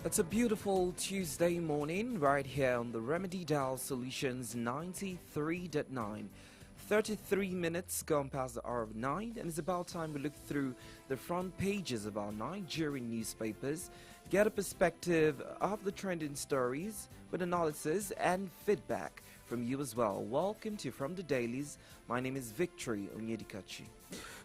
It's a beautiful Tuesday morning right here on the Remedy Dial Solutions 93.9. 33 minutes gone past the hour of 9, and it's about time we look through the front pages of our Nigerian newspapers, get a perspective of the trending stories with analysis and feedback from you as well. Welcome to From the Dailies. My name is Victory Onyedikachi.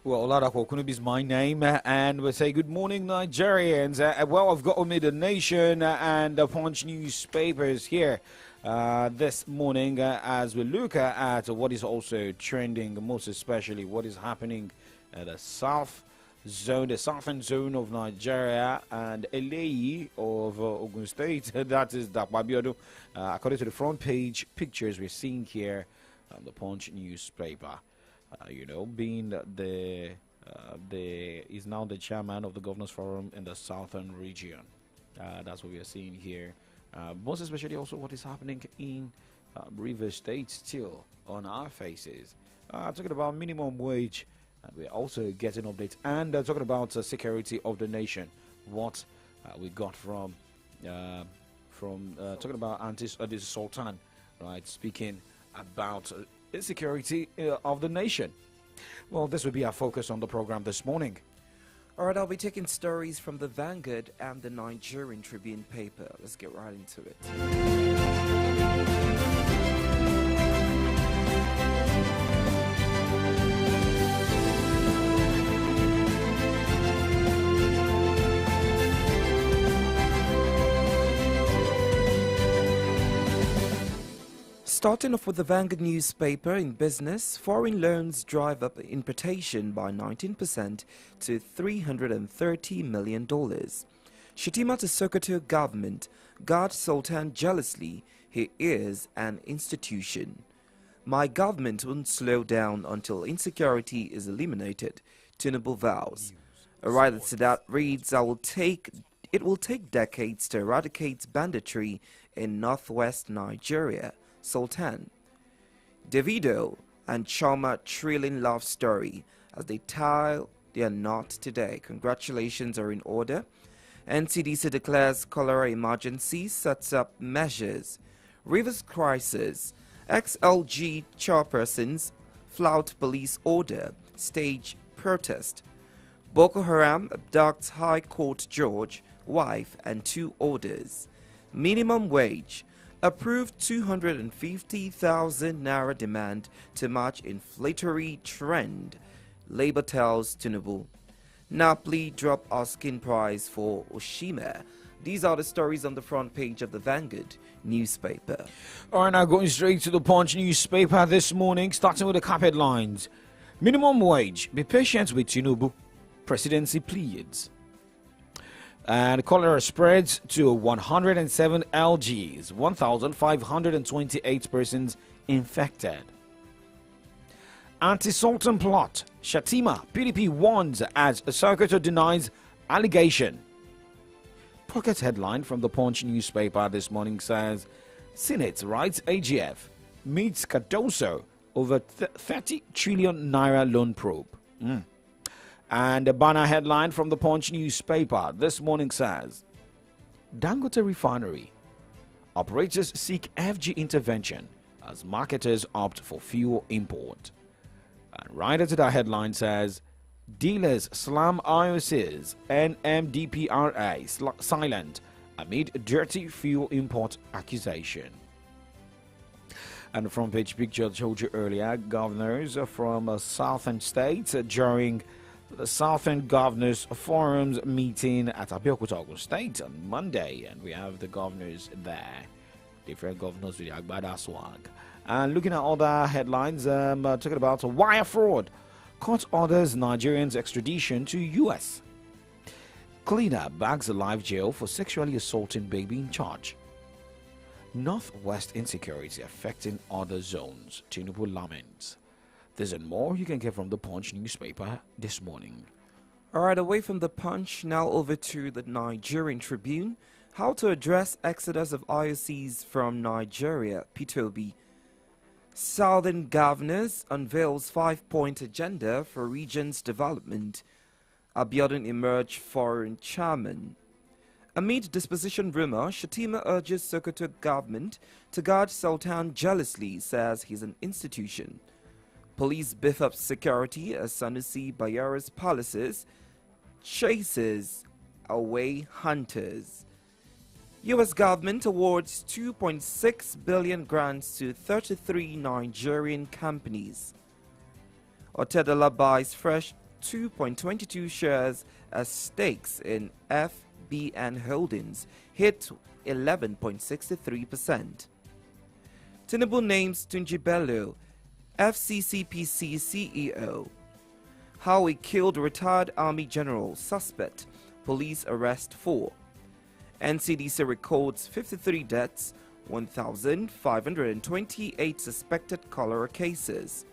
Well, OLADAPO Kunubi is my name, and we say good morning, Nigerians. Well, I've got Omid the Nation and the Punch newspapers here this morning as we look at what is also trending, most especially what is happening at the south zone, the southern zone of Nigeria, and Eleyi of Ogun State. That is Dakwabiodun. According to the front page pictures we're seeing here on the Punch newspaper. Being is now the chairman of the Governors Forum in the Southern region. That's what we are seeing here. Most especially also what is happening in River State still on our faces. Talking about minimum wage, and we're also getting updates. And talking about security of the nation. What we got from talking about this Sultan, right? Speaking about insecurity of the nation. Well, this will be our focus on the program this morning. All right, I'll be taking stories from the Vanguard and the Nigerian Tribune paper. Let's get right into it. Starting off with the Vanguard newspaper in business, foreign loans drive up importation by 19% to $330 million. Shatima to Sokoto government guard Sultan jealously. He is an institution. My government won't slow down until insecurity is eliminated, Tinubu vows. A writer to that reads, it will take decades to eradicate banditry in northwest Nigeria. Sultan. Davido and Choma thrilling love story as they tie their knot today. Congratulations are in order. NCDC declares cholera emergency, sets up measures. Rivers crisis. XLG chairpersons flout police order. Stage protest. Boko Haram abducts High Court George, wife and 2 orders. Minimum wage. Approved 250,000 naira demand to match inflationary trend. Labour tells Tinubu. Napoli drop asking price for Oshima. These are the stories on the front page of the Vanguard newspaper. All right, now going straight to the Punch newspaper this morning, starting with the cap headlines. Minimum wage. Be patient with Tinubu. Presidency pleads. And cholera spreads to 107 LGs, 1,528 persons infected. Anti-Sultan plot. Shatima, PDP warns as Sokoto denies allegation. Pocket headline from the Punch newspaper this morning says, Senate writes AGF meets Cardoso over 30 trillion naira loan probe. And a banner headline from the Punch newspaper this morning says, Dangote refinery. Operators seek FG intervention as marketers opt for fuel import. And right into that headline says, dealers slam IOC's NMDPRA silent amid dirty fuel import accusation. And the front page picture I told you earlier, governors from southern states during the Southern Governors Forum's meeting at Abeokuta, Ogun State on Monday, and we have the governors there, different governors with the Agbada swag. And looking at other headlines, talking about wire fraud. Court orders Nigerians extradition to U.S. Cleaner bags a live jail for sexually assaulting baby in charge. Northwest insecurity affecting other zones. Tinubu laments. This and more you can get from the Punch newspaper this morning. All right, away from the Punch, now over to the Nigerian Tribune. How to address exodus of IOCs from Nigeria, P2B. Southern Governors unveils 5-point agenda for region's development. Abiodun emerged foreign chairman. Amid disposition rumor, Shatima urges Sokoto government to guard Sultan jealously, says he's an institution. Police beef up security as Sanusi Bayara's palaces chases away hunters. U.S. government awards 2.6 billion grants to 33 Nigerian companies. Otedola buys fresh 2.22 shares as stakes in FBN Holdings hit 11.63%. Tinubu names Tunji Bello FCCPC CEO. How he killed retired Army General, suspect, police arrest 4. NCDC records 53 deaths, 1,528 suspected cholera cases.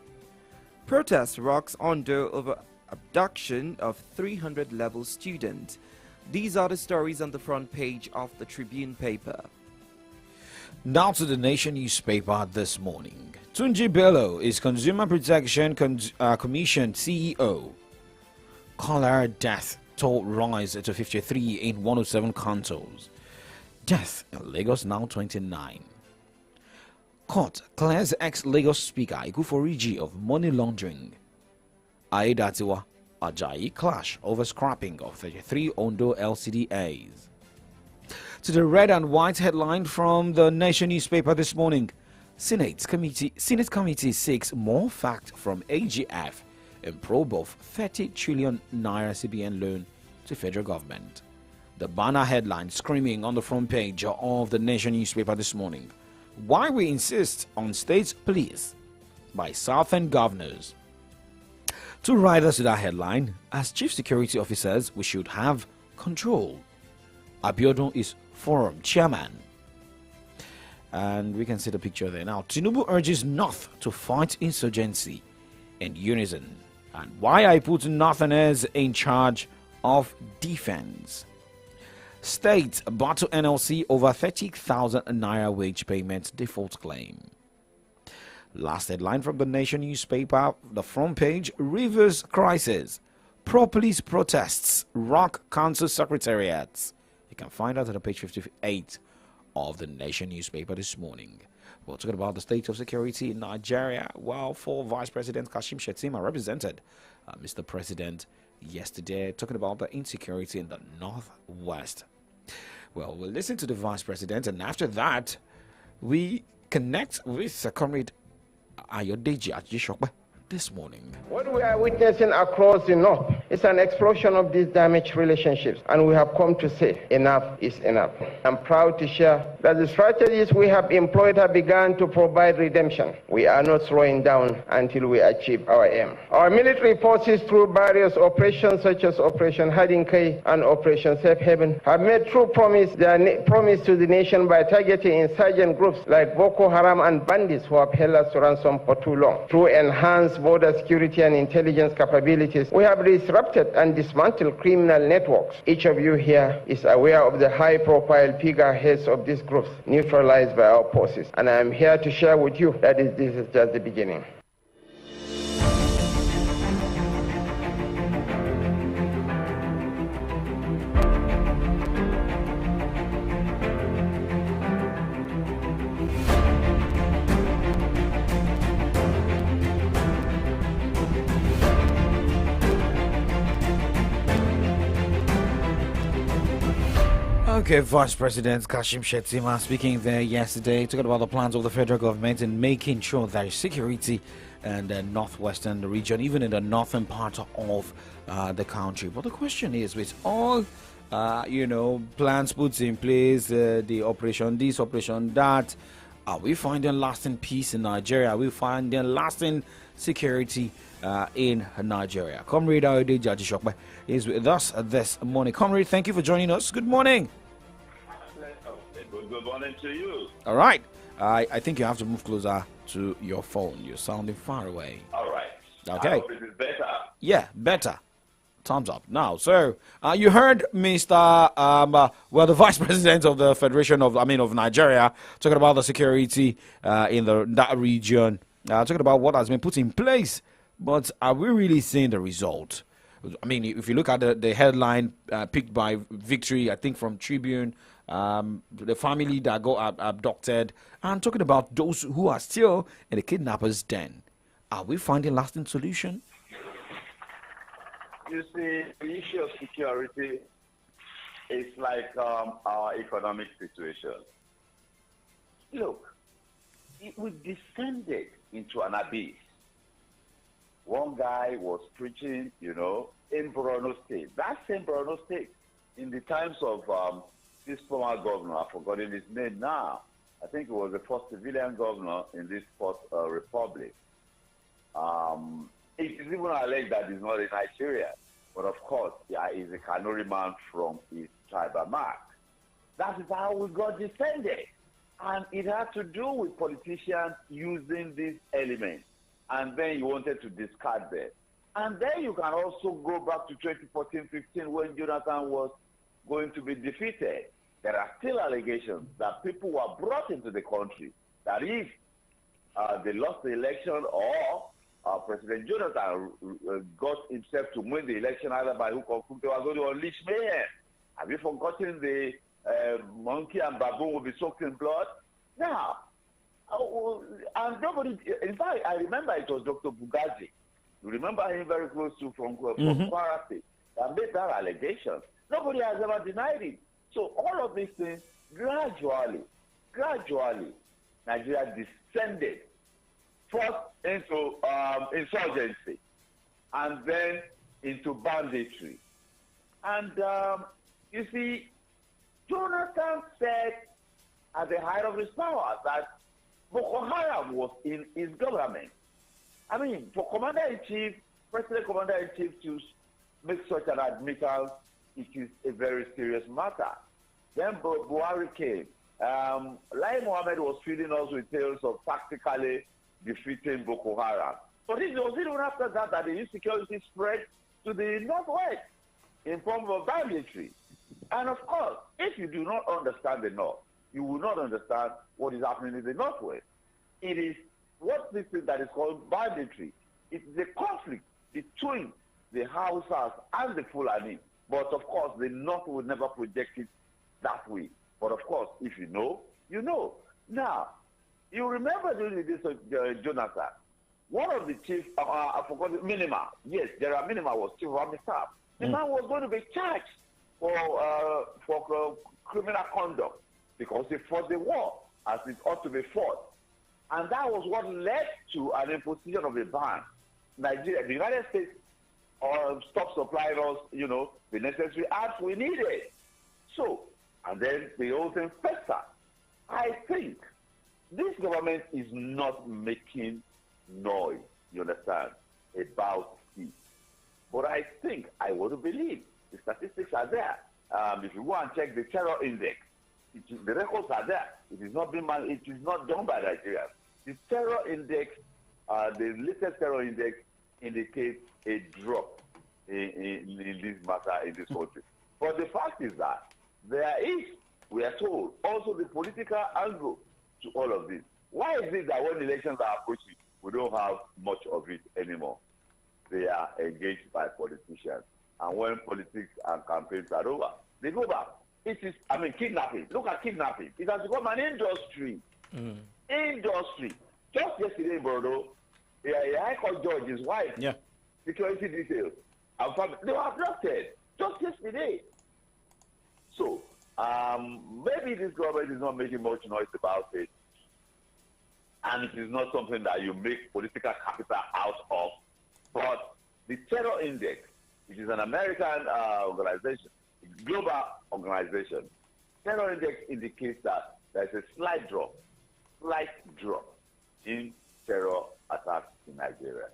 Protest rocks Ondo over abduction of 300-level student. These are the stories on the front page of the Tribune paper. Now to the Nation newspaper this morning. Tunji Bello is Consumer Protection Commission CEO. Cholera death toll rise to 53 in 107 cantons. Death in Lagos now 29. Court clears ex-Lagos Speaker Ikuforiji of money laundering. Aidatiwa Ajayi clash over scrapping of 33 Ondo LCDAs. To the red and white headline from the Nation newspaper this morning. Senate committee seeks more facts from AGF in probe of 30 trillion naira CBN loan to federal government. The banner headline screaming on the front page of the Nation newspaper this morning. Why we insist on state police by Southern governors. Two riders to that headline. As chief security officers, we should have control. Abiodun is forum chairman. And we can see the picture there now. Tinubu urges North to fight insurgency in unison. And why I put Northerners in charge of defense. State battle NLC over 30,000 naira wage payment default claim. Last headline from the Nation newspaper, the front page, Rivers crisis. Pro-police protests rock council secretariats. You can find out at the page 58 of the Nation newspaper this morning. We're talking about the state of security in Nigeria. Well, for Vice President Kashim Shettima represented Mr. President yesterday, talking about the insecurity in the Northwest. Well, we'll listen to the Vice President, and after that, we connect with Comrade Ayodeji Ajishokwe this morning. What we are witnessing across the North is an explosion of these damaged relationships, and we have come to say enough is enough. I'm proud to share that the strategies we have employed have begun to provide redemption. We are not slowing down until we achieve our aim. Our military forces, through various operations such as Operation Hiding Cave and Operation Safe Haven, have made true promise to the nation by targeting insurgent groups like Boko Haram and bandits who have held us to ransom for too long. Through enhanced border security and intelligence capabilities, we have disrupted and dismantled criminal networks. Each of you here is aware of the high-profile figureheads of these groups neutralized by our forces, and I am here to share with you that this is just the beginning. Okay, Vice President Kashim Shettima speaking there yesterday, talking about the plans of the federal government in making sure there is security in the northwestern region, even in the northern part of the country. But the question is, with all plans put in place, the operation this, operation that, are we finding lasting peace in Nigeria? Are we finding lasting security in Nigeria? Comrade Ayodeji Ajishokwe is with us this morning. Comrade, thank you for joining us. Good morning. Good morning to you. All right. I think you have to move closer to your phone. You're sounding far away. All right. Okay. I hope it is better. Yeah, better. Thumbs up. Now, so you heard Mr. The Vice President of the Federation of Nigeria talking about the security in that region, talking about what has been put in place. But are we really seeing the result? I mean, if you look at the headline picked by Victory, I think from Tribune, the family that got abducted, and talking about those who are still in the kidnappers' den. Are we finding lasting solution? You see, the issue of security is like our economic situation. Look, we descended into an abyss. One guy was preaching, in Borno State. That same Borno State, in the times of this former governor, I've forgotten his name now. I think it was the first civilian governor in this fourth republic. It is even alleged that he's not in Nigeria. But of course, he's a Kanuri man from his tribal mark. That is how we got descended. And it had to do with politicians using these elements. And then you wanted to discard them. And then you can also go back to 2014-15 when Jonathan was going to be defeated. There are still allegations that people were brought into the country that if they lost the election or President Jonathan got himself to win the election either by hook or crook, they were going to unleash mayhem. Have you forgotten the monkey and baboon will be soaked in blood? Now, and nobody, in fact, I remember it was Dr. Bugazi. You remember him very close to from Kwara State that made that allegation. Nobody has ever denied it. So all of these things, gradually, Nigeria descended first into insurgency and then into banditry. And you see, Jonathan said at the height of his power that Boko Haram was in his government. I mean, for Commander-in-Chief, President Commander-in-Chief to make such an admittal, it is a very serious matter. Then Buhari came. Lai Mohammed was feeding us with tales of tactically defeating Boko Haram. But it was even after that the insecurity spread to the northwest in form of banditry. And of course, if you do not understand the north, you will not understand what is happening in the northwest. It is what this thing that is called banditry. It is a conflict between the Hausas and the Fulani. But of course, the north will never project it that way. But of course, if you know, you know. Now, you remember during the days of Jonathan, one of the chiefs, I forgot, Minima. Yes, Gerard Minima was chief of army staff. The man was going to be charged for criminal conduct because he fought the war as it ought to be fought. And that was what led to an imposition of a ban. Nigeria, the United States, stopped supplying us, the necessary arms we needed. So, and then the whole thing festered. I think this government is not making noise, you understand, about it. But I think, I want to believe, the statistics are there. If you go and check the terror index, the records are there. It is not done by Nigeria. The terror index, the latest terror index indicates a drop in this matter in this country. But the fact is that there is, we are told, also the political angle to all of this. Why is it that when elections are approaching, we don't have much of it anymore? They are engaged by politicians. And when politics and campaigns are over, they go back. It is, kidnapping. Look at kidnapping. It has become an industry. Industry. Just yesterday, Bordeaux, a High Court judge, his wife, security details, and family, they were abducted just yesterday. So, maybe this government is not making much noise about it, and it is not something that you make political capital out of. But the terror index, which is an American organization, global organization, terror index indicates that there's a slight drop in terror attacks in Nigeria.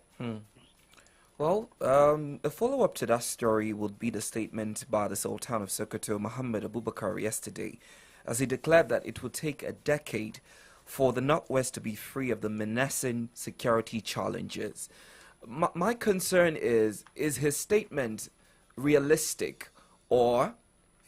Well, a follow-up to that story would be the statement by the Sultan of Sokoto, Muhammad Abubakar, yesterday, as he declared that it would take a decade for the Northwest to be free of the menacing security challenges. My concern is his statement realistic or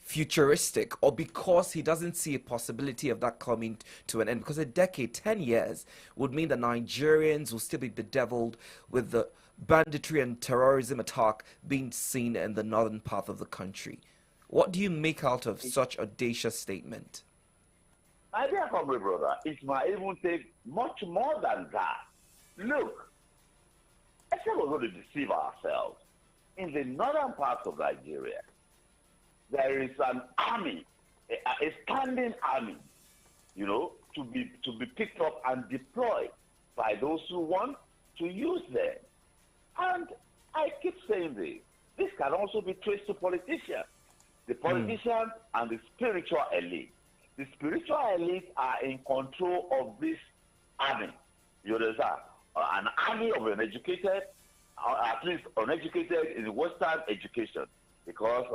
futuristic, or because he doesn't see a possibility of that coming to an end? Because a decade, 10 years, would mean that Nigerians will still be bedeviled with the banditry and terrorism attack being seen in the northern part of the country. What do you make out of such audacious statement? My dear comrade brother, it might even take much more than that. Look, I said we're going to deceive ourselves. In the northern parts of Nigeria, there is an army, a standing army, you know, to be picked up and deployed by those who want to use them. And I keep saying this can also be traced to politicians. The politicians and the spiritual elite. The spiritual elite are in control of this army. You understand? An army of uneducated, at least uneducated in Western education, because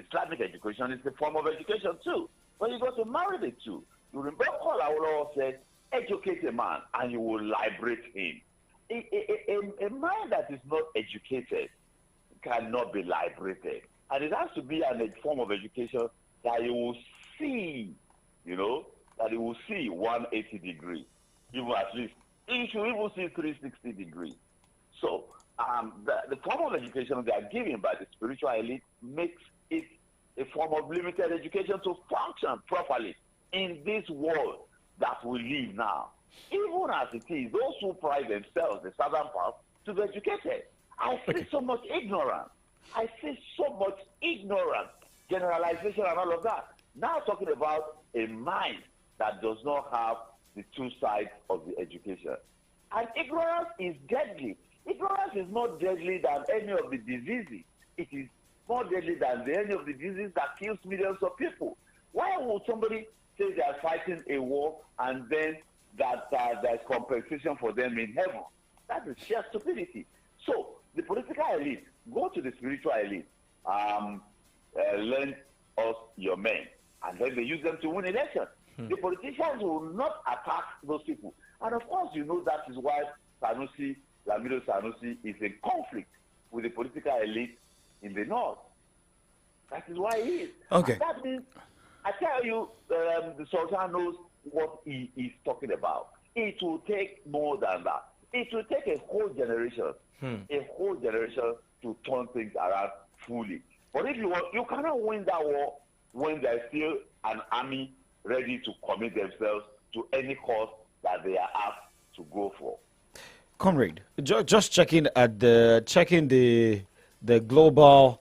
Islamic education is a form of education too. But you got to marry the two. You remember all our said, educate a man and you will liberate him. A man that is not educated cannot be liberated. And it has to be a form of education that you will see, you know, that you will see 180 degrees, even at least. You should even see 360 degrees. So the form of education they are given by the spiritual elite makes it a form of limited education to function properly in this world that we live now. Even as it is, those who pride themselves, the southern part, to be educated. I see so much ignorance. I see so much ignorance, generalization and all of that. Now talking about a mind that does not have the two sides of the education. And ignorance is deadly. Ignorance is more deadly than any of the diseases. It is more deadly than any of the diseases that kills millions of people. Why would somebody say they are fighting a war and then that there's compensation for them in heaven? That is sheer stupidity. So the political elite, go to the spiritual elite, lend us your men, and then they use them to win elections. The politicians will not attack those people. And of course, you know that is why Lamido Sanusi is in conflict with the political elite in the north. That is why he is. Okay. And that means, I tell you, the Sultan knows what he is talking about. It will take more than that. It will take a whole generation, to turn things around fully. But if you want, you cannot win that war when there's still an army ready to commit themselves to any cause that they are asked to go for. Comrade, just checking the global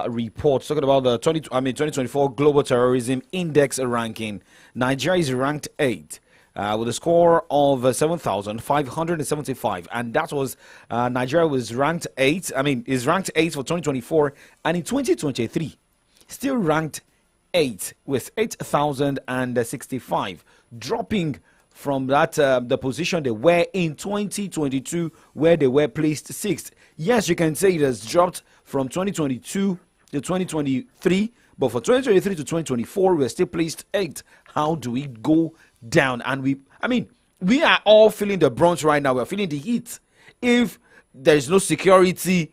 report talking about the 2024 Global Terrorism Index ranking. Nigeria is ranked 8 with a score of 7,575, and that was Nigeria was ranked 8. Is ranked 8 for 2024, and in 2023 still ranked 8 with 8,065, dropping from that the position they were in 2022, where they were placed 6th. Yes, you can say it has dropped from 2022 to 2023, but for 2023 to 2024, we're still placed 8th. How do we go down? And we are all feeling the brunt right now. We're feeling the heat. If there's no security,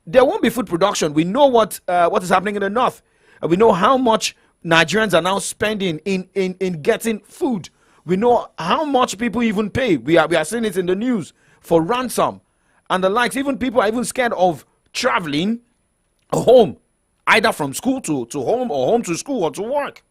there won't be food production. We know what is happening in the north. We know how much Nigerians are now spending in getting food. We know how much people even pay. We are seeing it in the news for ransom and the likes. Even people are even scared of traveling home, either from school to home or home to school or to work.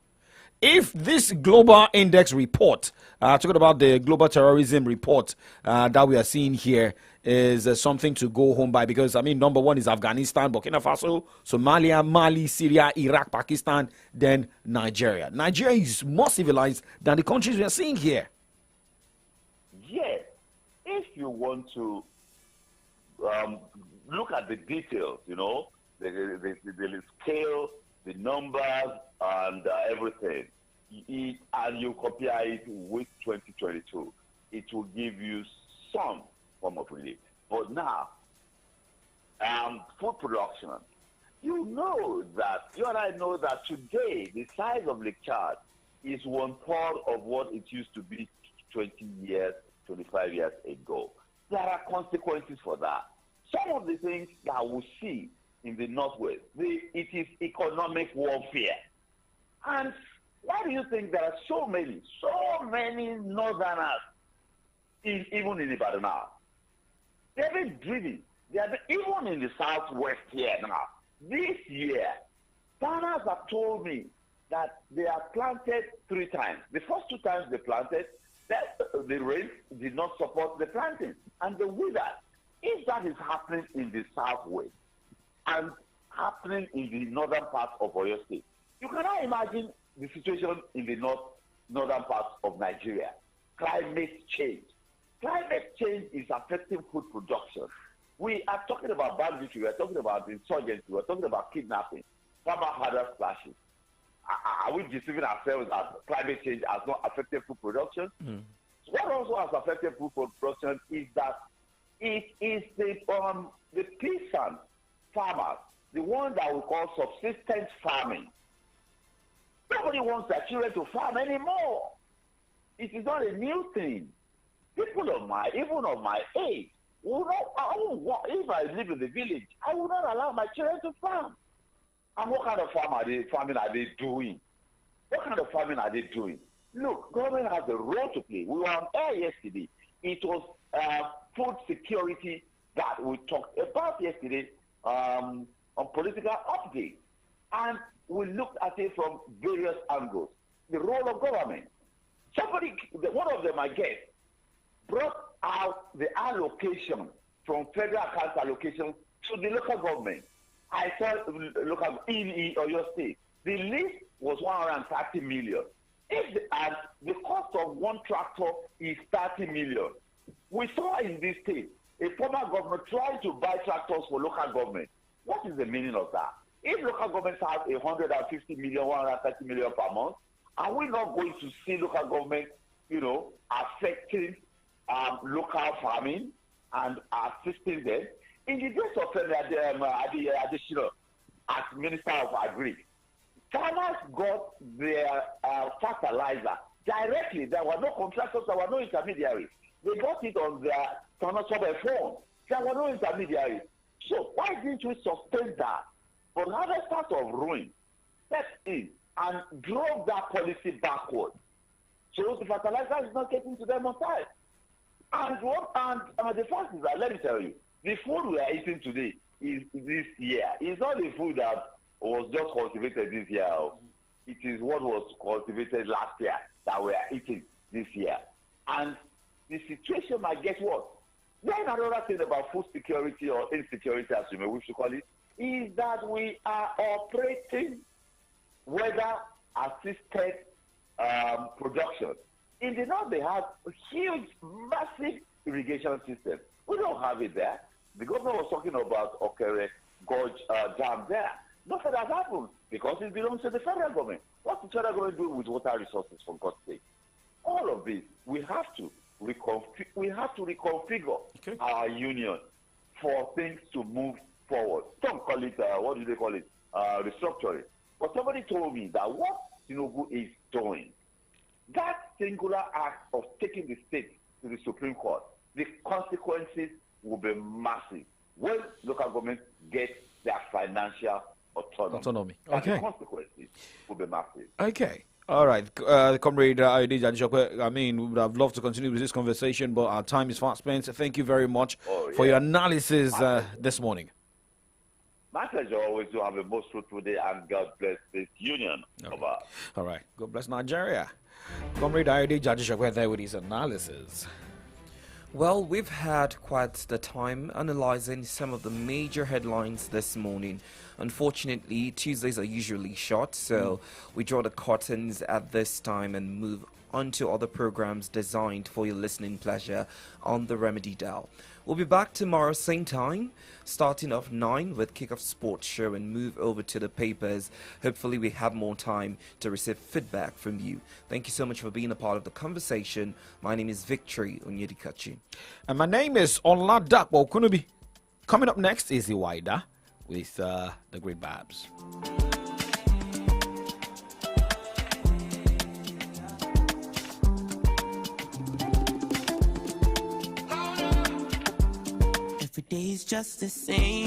If this global index report, talking about the global terrorism report that we are seeing here, is something to go home by, because number one is Afghanistan, Burkina Faso, Somalia, Mali, Syria, Iraq, Pakistan, then Nigeria. Nigeria is more civilized than the countries we are seeing here. Yes, if you want to look at the details, you know, the scale, the numbers, and everything, and you compare it with 2022, it will give you some form of relief. But now, food production, you know that, you and I know that today the size of Lake Chad is 1/3 of what it used to be 20 years, 25 years ago. There are consequences for that. Some of the things that we see in the Northwest, it is economic warfare. And why do you think there are so many Northerners, even in Ibadan now? They've been driven. Even in the southwest here now, this year, farmers have told me that they have planted 3 times. The first 2 times they planted, the rain did not support the planting, and they withered. If that is happening in the southwest and happening in the northern part of Oyo State, you cannot imagine the situation in the northern part of Nigeria. Climate change. Climate change is affecting food production. We are talking about banditry, we are talking about insurgency, we are talking about kidnapping, farmer herders clashes. Are we deceiving ourselves that climate change has not affected food production? What also has affected food production is that it is the peasant farmers, the one that we call subsistence farming. Nobody wants their children to farm anymore. It is not a new thing. People of even of my age, if I live in the village, I will not allow my children to farm. And what kind of farming are they doing? What kind of farming are they doing? Look, government has a role to play. We were on air yesterday. It was food security that we talked about yesterday on political update. And we looked at it from various angles. The role of government. One of them, I guess, brought out the allocation from federal account allocation to the local government. I saw local in Oyo State. The list was 130 million. And the cost of one tractor is 30 million. We saw in this state a former governor trying to buy tractors for local government. What is the meaning of that? If local governments have 150 million, 130 million per month, are we not going to see local government, affecting local farming and assisting them? In the days of Additional as Minister of Agri, farmers got their fertilizer directly. There were no contractors, there were no intermediaries. They got it on their mobile phone. There were no intermediaries. So why didn't we sustain that? But harvesters of ruin stepped in and drove that policy backward. So the fertilizer is not getting to them on time. And the fact is that, let me tell you, the food we are eating today is this year. It's not the food that was just cultivated this year. It is what was cultivated last year that we are eating this year. And the situation might get worse. Then another thing about food security or insecurity, as you may wish to call it, is that we are operating weather-assisted production. In the north, they have a huge, massive irrigation system. We don't have it there. The governor was talking about Okere Gorge Dam there. Nothing has happened because it belongs to the federal government. What's the federal government doing with water resources, for God's sake? All of this, we have to reconfigure our union for things to move forward. Some call it, what do they call it? Restructuring. But somebody told me that what Tinubu is doing, that singular act of taking the state to the Supreme Court, the consequences will be massive when local governments get their financial autonomy. Okay. And the consequences will be massive. Okay. All right. Comrade Ayode Jadishokwe, I mean, we would have loved to continue with this conversation, but our time is fast spent. Thank you very much for your analysis this morning. My pleasure always to have a most fruitful day, and God bless this union. All right. God bless Nigeria. Comrade Ayode Jadishokwe there with his analysis. Well, we've had quite the time analyzing some of the major headlines this morning. Unfortunately, Tuesdays are usually short, so we draw the curtains at this time and move on to other programs designed for your listening pleasure on the Remedy Dial. We'll be back tomorrow, same time, starting off 9 with Kickoff Sports Show and move over to the papers. Hopefully we have more time to receive feedback from you. Thank you so much for being a part of the conversation. My name is Victory Onyedikachi. And my name is OLADAPO Kunubi. Coming up next is Iwaida with the Great Babs. Every day's just the same.